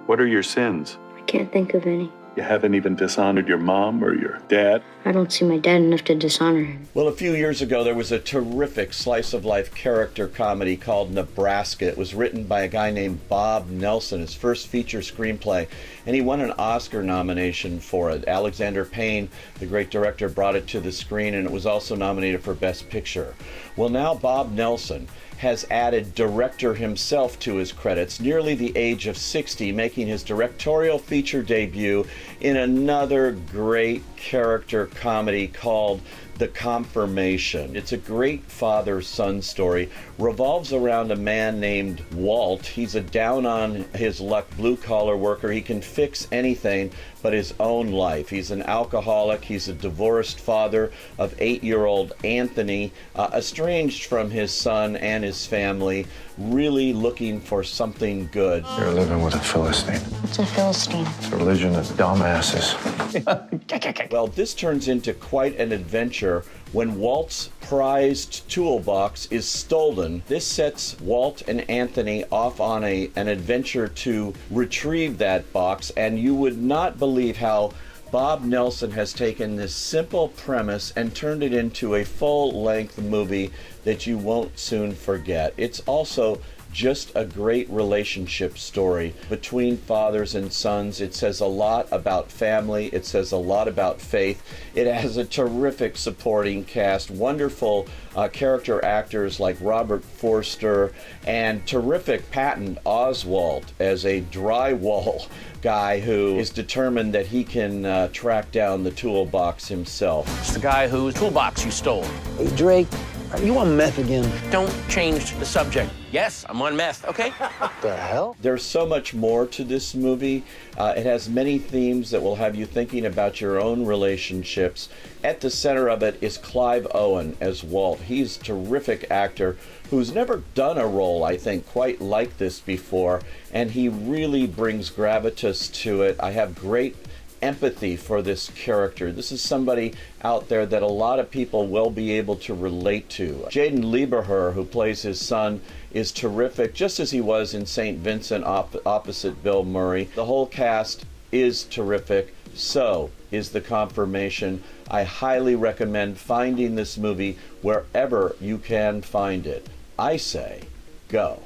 What are your sins? I can't think of any. You haven't even dishonored your mom or your dad? I don't see my dad enough to dishonor him. Well, a few years ago, there was a terrific slice-of-life character comedy called Nebraska. It was written by a guy named Bob Nelson, his first feature screenplay, and he won an Oscar nomination for it. Alexander Payne, the great director, brought it to the screen, and it was also nominated for Best Picture. Well, now Bob Nelson has added director himself to his credits, nearly the age of 60, making his directorial feature debut in another great character comedy called The Confirmation. It's a great father-son story, revolves around a man named Walt. He's a down-on-his-luck blue-collar worker. He can fix anything but his own life. He's an alcoholic. He's a divorced father of 8-year-old Anthony, estranged from his son and his family, really looking for something good. You're living with a Philistine. What's a Philistine? It's a religion of dumbasses. Well, this turns into quite an adventure when Walt's prized toolbox is stolen. This sets Walt and Anthony off on an adventure to retrieve that box, and you would not believe how Bob Nelson has taken this simple premise and turned it into a full-length movie that you won't soon forget. It's also just a great relationship story between fathers and sons. It says a lot about family. It says a lot about faith. It has a terrific supporting cast, wonderful character actors like Robert Forster, and terrific Patton Oswald as a drywall guy who is determined that he can track down the toolbox himself. It's the guy whose toolbox you stole. Hey, Drake, are you on meth again? Don't change the subject. Yes, I'm on meth, okay? What the hell? There's so much more to this movie. It has many themes that will have you thinking about your own relationships. At the center of it is Clive Owen as Walt. He's a terrific actor who's never done a role, I think, quite like this before, and he really brings gravitas to it. I have great empathy for this character. This is somebody out there that a lot of people will be able to relate to. Jaeden Lieberher, who plays his son, is terrific, just as he was in St. Vincent opposite Bill Murray. The whole cast is terrific. So is The Confirmation. I highly recommend finding this movie wherever you can find it. I say, go.